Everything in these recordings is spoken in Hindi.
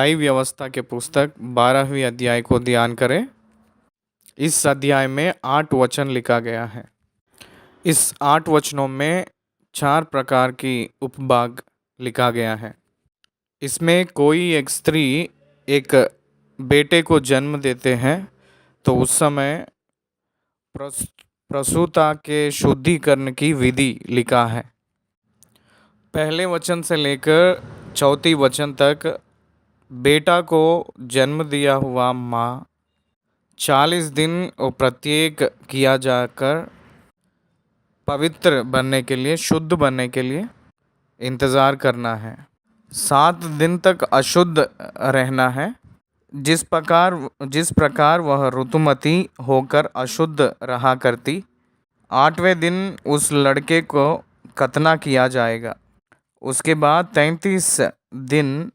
न्याय व्यवस्था के पुस्तक 12वीं अध्याय को ध्यान करें। इस अध्याय में 8 वचन लिखा गया है। इस 8 वचनों में 4 प्रकार की उपभाग लिखा गया है। इसमें कोई एक स्त्री एक बेटे को जन्म देते हैं तो उस समय प्रसूता के शुद्धिकरण की विधि लिखा है। पहले वचन से लेकर चौथी वचन तक बेटा को जन्म दिया हुआ माँ 40 दिन और प्रत्येक किया जाकर पवित्र बनने के लिए, शुद्ध बनने के लिए इंतज़ार करना है। 7 दिन तक अशुद्ध रहना है। जिस प्रकार वह ऋतुमती होकर अशुद्ध रहा करती, 8वें दिन उस लड़के को खतना किया जाएगा। उसके बाद 33 दिन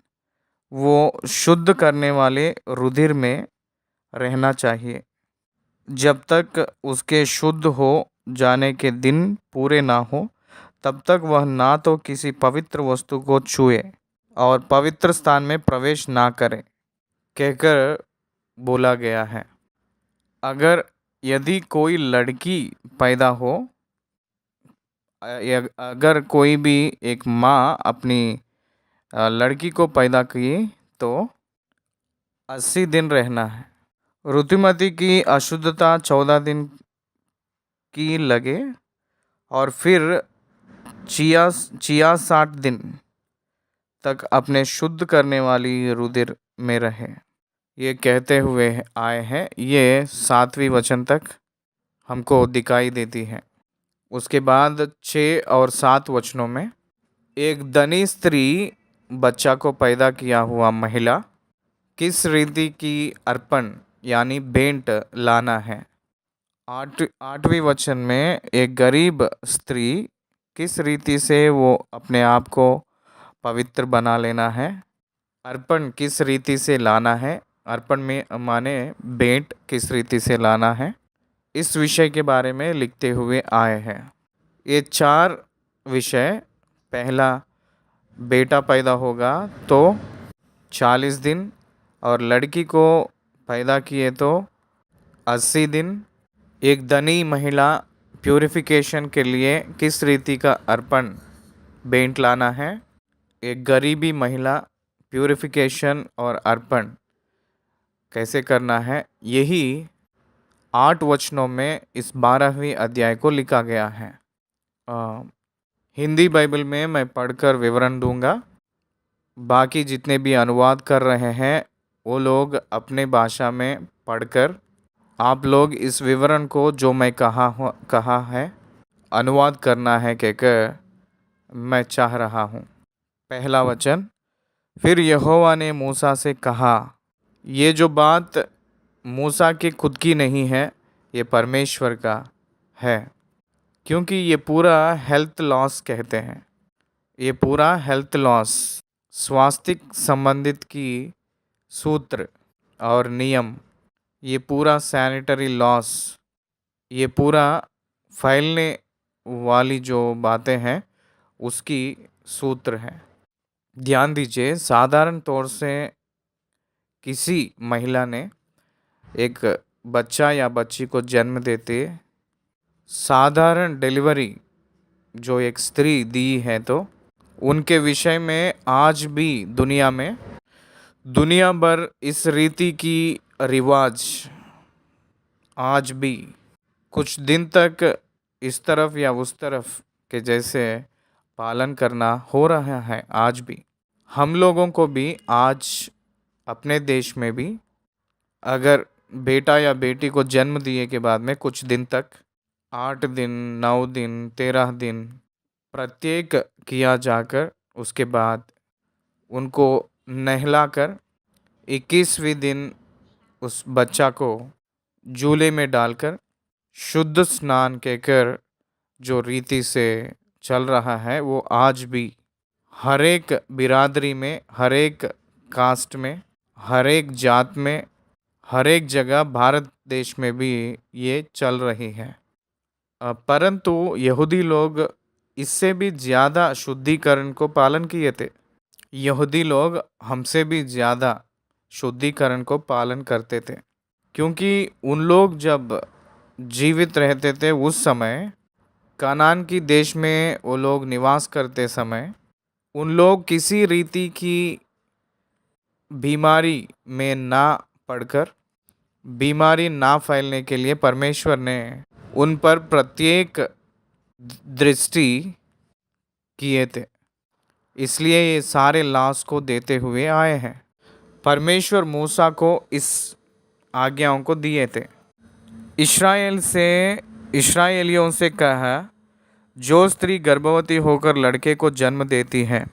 वो शुद्ध करने वाले रुधिर में रहना चाहिए, जब तक उसके शुद्ध हो जाने के दिन पूरे ना हो तब तक वह ना तो किसी पवित्र वस्तु को छुए और पवित्र स्थान में प्रवेश ना करे, कहकर बोला गया है। यदि कोई लड़की पैदा हो, अगर कोई भी एक माँ अपनी लड़की को पैदा की तो 80 दिन रहना है। ऋतुमती की अशुद्धता 14 दिन की लगे और फिर 66 दिन तक अपने शुद्ध करने वाली रुधिर में रहे। ये कहते हुए आए हैं। ये 7वीं वचन तक हमको दिखाई देती है। उसके बाद 6 और 7 वचनों में एक धनी स्त्री बच्चा को पैदा किया हुआ महिला किस रीति की अर्पण यानी भेंट लाना है। 8वीं वचन में एक गरीब स्त्री किस रीति से वो अपने आप को पवित्र बना लेना है, अर्पण किस रीति से लाना है, अर्पण में माने भेंट किस रीति से लाना है, इस विषय के बारे में लिखते हुए आए हैं। ये 4 विषय, पहला बेटा पैदा होगा तो 40 दिन और लड़की को पैदा किए तो 80 दिन, एक धनी महिला प्यूरिफिकेशन के लिए किस रीति का अर्पण भेंट लाना है, एक गरीबी महिला प्यूरिफिकेशन और अर्पण कैसे करना है, यही 8 वचनों में इस 12वीं अध्याय को लिखा गया है। हिंदी बाइबल में मैं पढ़कर विवरण दूंगा। बाकी जितने भी अनुवाद कर रहे हैं वो लोग अपने भाषा में पढ़कर आप लोग इस विवरण को जो मैं कहा है अनुवाद करना है कहकर मैं चाह रहा हूँ। पहला वचन, फिर यहोवा ने मूसा से कहा। ये जो बात मूसा की खुद की नहीं है, ये परमेश्वर का है, क्योंकि ये पूरा हेल्थ लॉस कहते हैं। ये पूरा हेल्थ लॉस, स्वास्थ्य संबंधित की सूत्र और नियम, ये पूरा सैनिटरी लॉस, ये पूरा फैलने वाली जो बातें हैं उसकी सूत्र है। ध्यान दीजिए, साधारण तौर से किसी महिला ने एक बच्चा या बच्ची को जन्म देते, साधारण डिलीवरी जो एक स्त्री दी है तो उनके विषय में आज भी दुनिया भर इस रीति की रिवाज आज भी कुछ दिन तक इस तरफ या उस तरफ के जैसे पालन करना हो रहा है। आज भी हम लोगों को भी आज अपने देश में भी अगर बेटा या बेटी को जन्म दिए के बाद में कुछ दिन तक 8 दिन, 9 दिन, 13 दिन प्रत्येक किया जाकर उसके बाद उनको नहलाकर 21वें दिन उस बच्चा को झूले में डालकर शुद्ध स्नान कहकर जो रीति से चल रहा है वो आज भी हर एक बिरादरी में, हर एक कास्ट में, हर एक जात में, हर एक जगह भारत देश में भी ये चल रही है। परंतु यहूदी लोग इससे भी ज़्यादा शुद्धिकरण को पालन किए थे। यहूदी लोग हमसे भी ज़्यादा शुद्धिकरण को पालन करते थे, क्योंकि उन लोग जब जीवित रहते थे उस समय कनान की देश में वो लोग निवास करते समय उन लोग किसी रीति की बीमारी में ना पड़कर, बीमारी ना फैलने के लिए परमेश्वर ने उन पर प्रत्येक दृष्टि किए थे। इसलिए ये सारे लॉस को देते हुए आए हैं। परमेश्वर मूसा को इस आज्ञाओं को दिए थे। इस्राएलियों से कहा, जो स्त्री गर्भवती होकर लड़के को जन्म देती है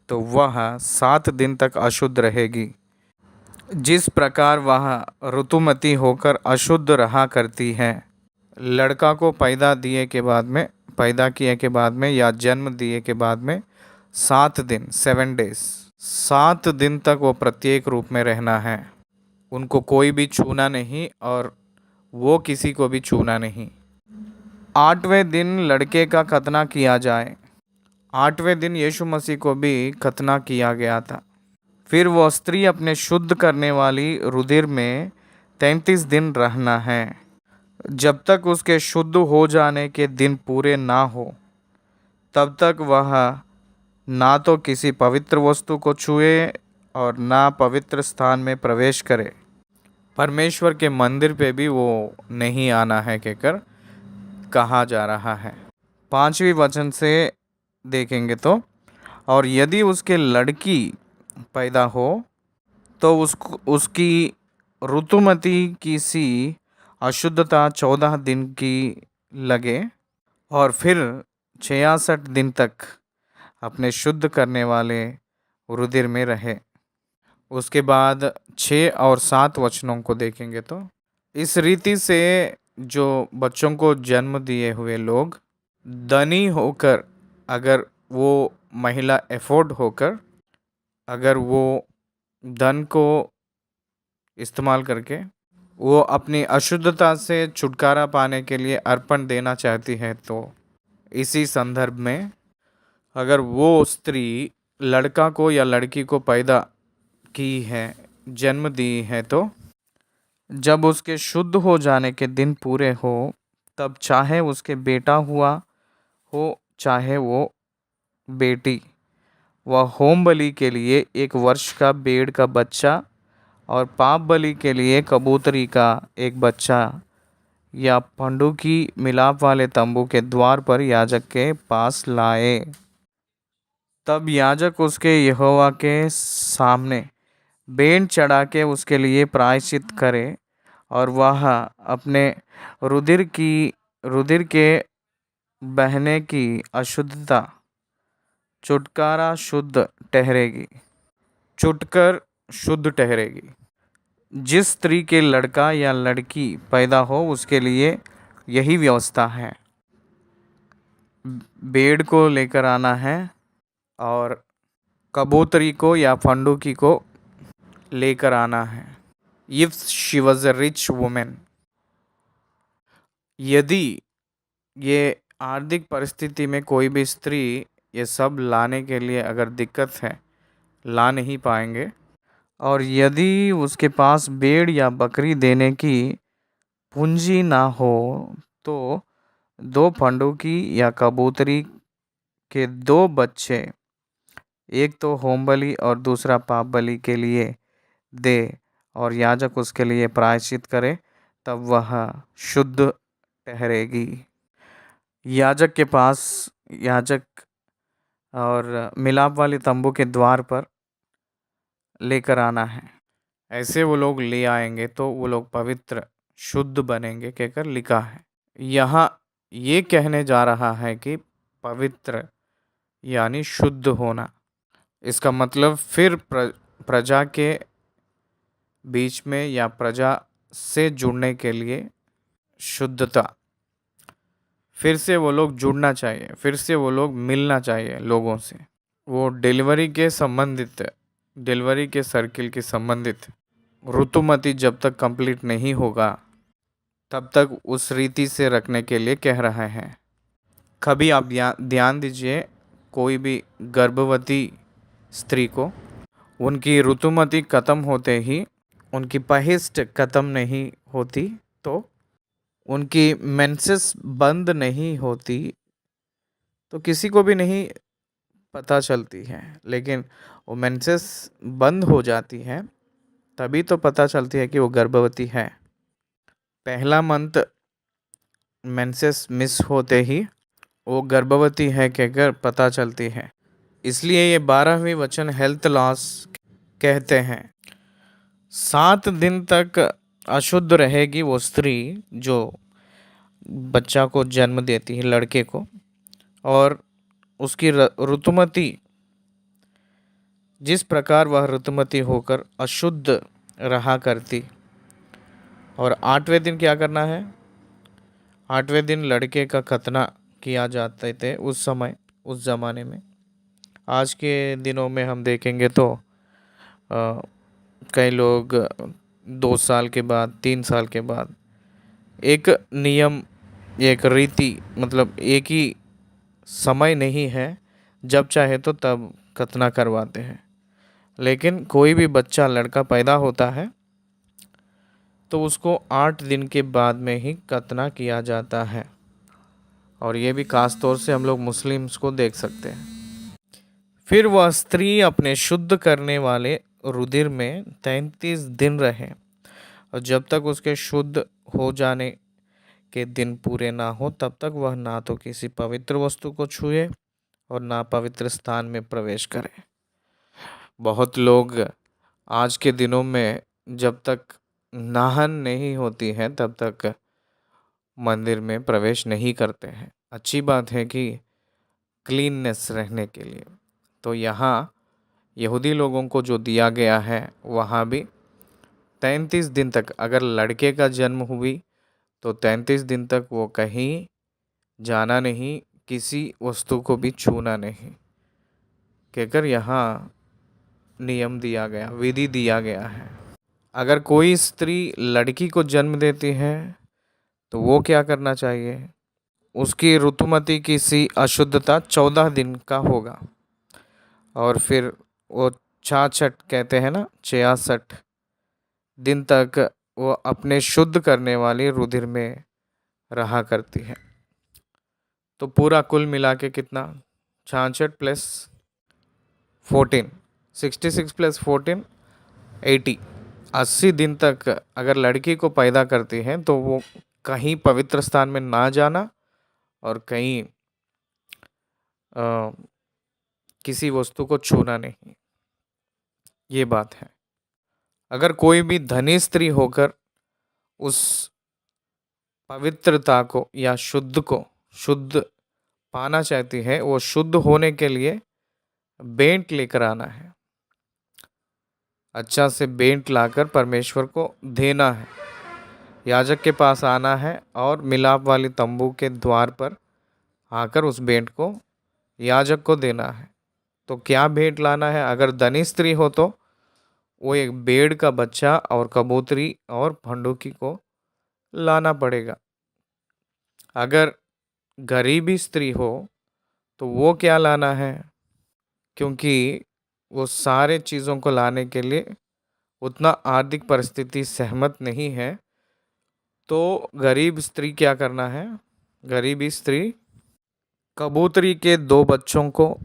तो वह 7 दिन तक अशुद्ध रहेगी। जिस प्रकार वह ऋतुमती होकर अशुद्ध रहा करती है, लड़का को पैदा किए के बाद में या जन्म दिए के बाद में 7 दिन 7 डेज 7 दिन तक वो प्रत्येक रूप में रहना है। उनको कोई भी छूना नहीं और वो किसी को भी छूना नहीं। 8वें दिन लड़के का खतना किया जाए। 8वें दिन यीशु मसीह को भी खतना किया गया था। फिर वो स्त्री अपने शुद्ध करने वाली रुधिर में 33 दिन रहना है, जब तक उसके शुद्ध हो जाने के दिन पूरे ना हो तब तक वह ना तो किसी पवित्र वस्तु को छुए और ना पवित्र स्थान में प्रवेश करे। परमेश्वर के मंदिर पे भी वो नहीं आना है कहकर कहा जा रहा है। 5वें वचन से देखेंगे तो, और यदि उसके लड़की पैदा हो तो उसकी ऋतुमती की सी अशुद्धता 14 दिन की लगे और फिर 66 दिन तक अपने शुद्ध करने वाले रुधिर में रहे। उसके बाद 6 और 7 वचनों को देखेंगे तो, इस रीति से जो बच्चों को जन्म दिए हुए लोग धनी होकर, अगर वो महिला एफोर्ड होकर, अगर वो धन को इस्तेमाल करके वो अपनी अशुद्धता से छुटकारा पाने के लिए अर्पण देना चाहती है, तो इसी संदर्भ में अगर वो स्त्री लड़का को या लड़की को पैदा की है, जन्म दी है, तो जब उसके शुद्ध हो जाने के दिन पूरे हो तब चाहे उसके बेटा हुआ हो चाहे वो बेटी, वह होम बलि के लिए 1 वर्ष का भेड़ का बच्चा और पाप बलि के लिए कबूतरी का एक बच्चा या पंडुकी मिलाप वाले तंबू के द्वार पर याजक के पास लाए। तब याजक उसके यहोवा के सामने भेंट चढ़ा के उसके लिए प्रायश्चित करे और वह अपने रुधिर के बहने की अशुद्धता छुटकर शुद्ध ठहरेगी। जिस स्त्री के लड़का या लड़की पैदा हो उसके लिए यही व्यवस्था है। भेड़ को लेकर आना है और कबूतरी को या फंडूकी को लेकर आना है। If she was a rich women, यदि ये आर्थिक परिस्थिति में कोई भी स्त्री ये सब लाने के लिए अगर दिक्कत है, ला नहीं पाएंगे, और यदि उसके पास भेड़ या बकरी देने की पूंजी ना हो तो 2 फंडूकी या कबूतरी के 2 बच्चे, एक तो होम बलि और दूसरा पाप बलि के लिए दे और याजक उसके लिए प्रायश्चित करे, तब वह शुद्ध ठहरेगी। याजक और मिलाप वाले तंबू के द्वार पर लेकर आना है। ऐसे वो लोग ले आएंगे तो वो लोग पवित्र शुद्ध बनेंगे कहकर लिखा है। यहाँ ये कहने जा रहा है कि पवित्र यानी शुद्ध होना। इसका मतलब फिर प्रजा के बीच में या प्रजा से जुड़ने के लिए शुद्धता, फिर से वो लोग जुड़ना चाहिए, फिर से वो लोग मिलना चाहिए लोगों से। वो डिलीवरी के सर्किल के संबंधित ऋतुमती जब तक कंप्लीट नहीं होगा तब तक उस रीति से रखने के लिए कह रहे हैं। कभी आप ध्यान दीजिए, कोई भी गर्भवती स्त्री को उनकी ऋतुमती खत्म होते ही उनकी पहिष्ट खत्म नहीं होती, तो उनकी मेंसेस बंद नहीं होती, तो किसी को भी नहीं पता चलती है। लेकिन वो मेंसेस बंद हो जाती है तभी तो पता चलती है कि वो गर्भवती है। पहला मंथ मेंसेस मिस होते ही वो गर्भवती है कहकर पता चलती है। इसलिए ये 12वीं वचन हेल्थ लॉस कहते हैं। 7 दिन तक अशुद्ध रहेगी वो स्त्री जो बच्चा को जन्म देती है, लड़के को, और उसकी ऋतुमती जिस प्रकार वह ऋतुमती होकर अशुद्ध रहा करती। और 8वें दिन क्या करना है? 8वें दिन लड़के का खतना किया जाते थे उस समय, उस ज़माने में। आज के दिनों में हम देखेंगे तो कई लोग 2 साल के बाद, 3 साल के बाद एक नियम, एक रीति, मतलब एक ही समय नहीं है, जब चाहे तो तब खतना करवाते हैं। लेकिन कोई भी बच्चा लड़का पैदा होता है तो उसको 8 दिन के बाद में ही खतना किया जाता है। और ये भी खास तौर से हम लोग मुस्लिम्स को देख सकते हैं। फिर वह स्त्री अपने शुद्ध करने वाले रुधिर में 33 दिन रहे, और जब तक उसके शुद्ध हो जाने के दिन पूरे ना हो तब तक वह ना तो किसी पवित्र वस्तु को छुए और ना पवित्र स्थान में प्रवेश करे। बहुत लोग आज के दिनों में जब तक नाहन नहीं होती है तब तक मंदिर में प्रवेश नहीं करते हैं। अच्छी बात है कि क्लीननेस रहने के लिए। तो यहाँ यहूदी लोगों को जो दिया गया है वहाँ भी 33 दिन तक, अगर लड़के का जन्म हुई तो 33 दिन तक वो कहीं जाना नहीं, किसी वस्तु को भी छूना नहीं कहकर यहाँ नियम दिया गया, विधि दिया गया है। अगर कोई स्त्री लड़की को जन्म देती है तो वो क्या करना चाहिए? उसकी ऋतुमती की सी अशुद्धता 14 दिन का होगा, और फिर वो 66 कहते हैं ना, 66 दिन तक वो अपने शुद्ध करने वाली रुधिर में रहा करती है। तो पूरा कुल मिला के कितना? 66 प्लस 14, 66 प्लस 14, 80। 80 दिन तक अगर लड़की को पैदा करती है तो वो कहीं पवित्र स्थान में ना जाना और कहीं किसी वस्तु को छूना नहीं, ये बात है। अगर कोई भी धनी स्त्री होकर उस पवित्रता को या शुद्ध पाना चाहती है, वो शुद्ध होने के लिए बेंट लेकर आना है। अच्छा से बेंट लाकर परमेश्वर को देना है। याजक के पास आना है और मिलाप वाली तंबू के द्वार पर आकर उस भेंट को याजक को देना है। तो क्या भेंट लाना है? अगर धनी स्त्री हो तो वो एक भेड़ का बच्चा और कबूतरी और फंडूकी को लाना पड़ेगा। अगर गरीबी स्त्री हो तो वो क्या लाना है? क्योंकि वो सारे चीज़ों को लाने के लिए उतना आर्थिक परिस्थिति सहमत नहीं है, तो गरीब स्त्री क्या करना है? गरीबी स्त्री कबूतरी के 2 बच्चों को,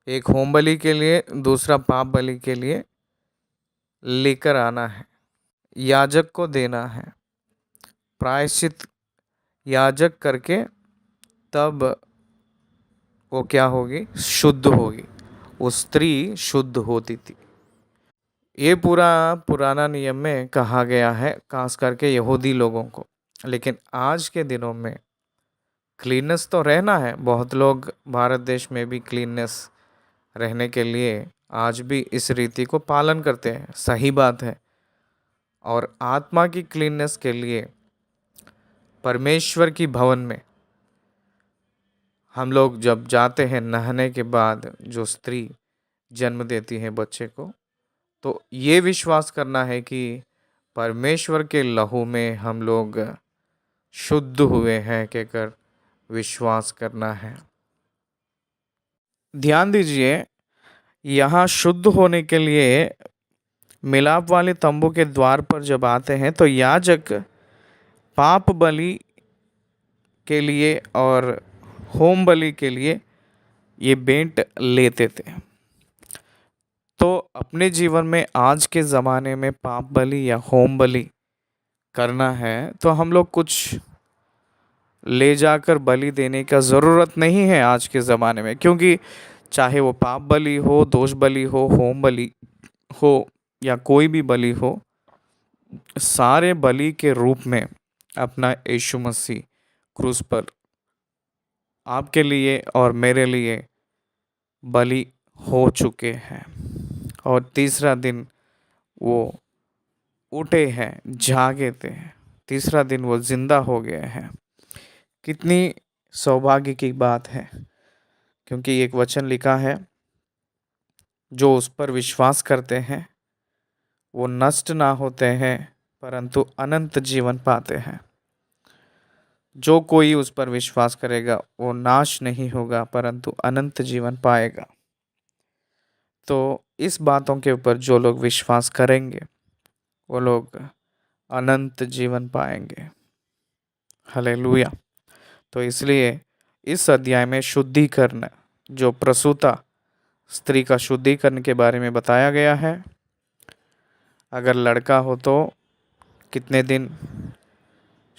एक होम बलि के लिए, दूसरा पाप बलि के लिए लेकर आना है, याजक को देना है। प्रायश्चित याजक करके तब वो क्या होगी? शुद्ध होगी। वो स्त्री शुद्ध होती थी। ये पूरा पुराना नियम में कहा गया है, खास करके यहूदी लोगों को। लेकिन आज के दिनों में क्लीननेस तो रहना है। बहुत लोग भारत देश में भी क्लीननेस रहने के लिए आज भी इस रीति को पालन करते हैं, सही बात है। और आत्मा की क्लीननेस के लिए परमेश्वर की भवन में हम लोग जब जाते हैं, नहाने के बाद जो स्त्री जन्म देती है बच्चे को, तो ये विश्वास करना है कि परमेश्वर के लहू में हम लोग शुद्ध हुए हैं कहकर विश्वास करना है। ध्यान दीजिए, यहाँ शुद्ध होने के लिए मिलाप वाले तंबू के द्वार पर जब आते हैं तो याजक पाप बलि के लिए और होम बलि के लिए ये भेंट लेते थे। तो अपने जीवन में आज के ज़माने में पाप बलि या होम बलि करना है तो हम लोग कुछ ले जाकर बलि देने का ज़रूरत नहीं है आज के ज़माने में, क्योंकि चाहे वो पाप बलि हो, दोष बलि हो, होम बलि हो या कोई भी बलि हो, सारे बलि के रूप में अपना यीशु मसीह क्रूस पर आपके लिए और मेरे लिए बलि हो चुके हैं। और तीसरा दिन वो उठे हैं, जागे थे, तीसरा दिन वो जिंदा हो गए हैं। कितनी सौभाग्य की बात है, क्योंकि एक वचन लिखा है, जो उस पर विश्वास करते हैं वो नष्ट ना होते हैं परंतु अनंत जीवन पाते हैं। जो कोई उस पर विश्वास करेगा वो नाश नहीं होगा परंतु अनंत जीवन पाएगा। तो इस बातों के ऊपर जो लोग विश्वास करेंगे वो लोग अनंत जीवन पाएंगे। हालेलुया। तो इसलिए इस अध्याय में शुद्धिकरण, जो प्रसूता स्त्री का शुद्धिकरण के बारे में बताया गया है। अगर लड़का हो तो कितने दिन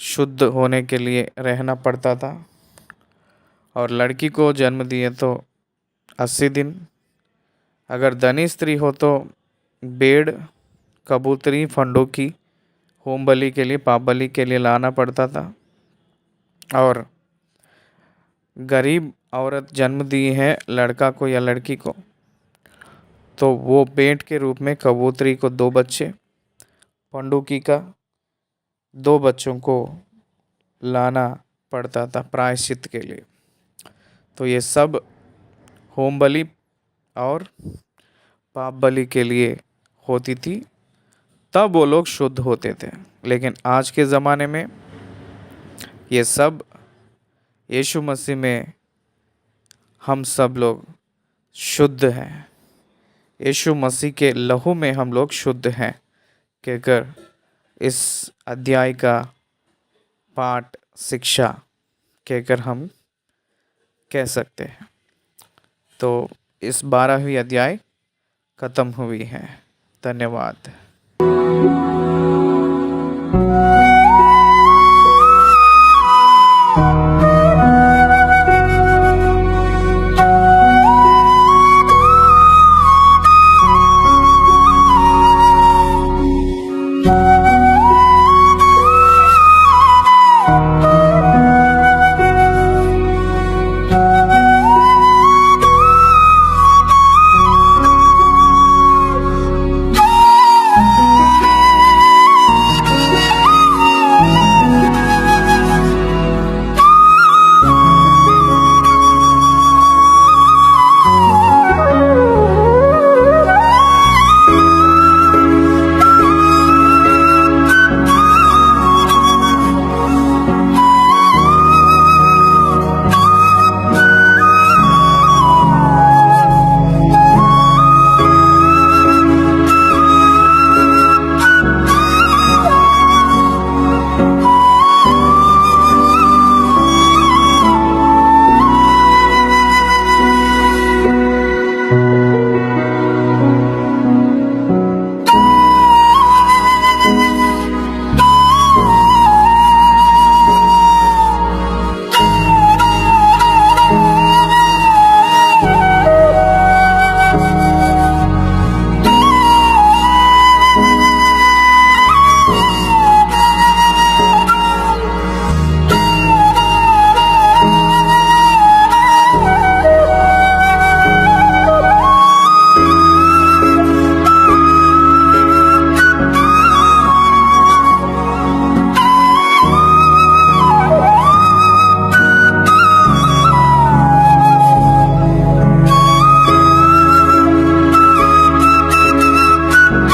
शुद्ध होने के लिए रहना पड़ता था, और लड़की को जन्म दिए तो 80 दिन। अगर धनी स्त्री हो तो भेड़, कबूतरी, फंडों होम बलि के लिए, पाप बलि के लिए लाना पड़ता था। और गरीब औरत जन्म दी है लड़का को या लड़की को, तो वो भेंट के रूप में कबूतरी को 2 बच्चे, पंडुकी का 2 बच्चों को लाना पड़ता था प्रायश्चित के लिए। तो ये सब होम बलि और पाप बलि के लिए होती थी, तब वो लोग शुद्ध होते थे। लेकिन आज के ज़माने में ये सब यीशु मसीह में हम सब लोग शुद्ध हैं। यीशु मसीह के लहू में हम लोग शुद्ध हैं, कहकर इस अध्याय का पाठ शिक्षा कहकर हम कह सकते हैं। तो इस 12वीं अध्याय खत्म हुई है। धन्यवाद।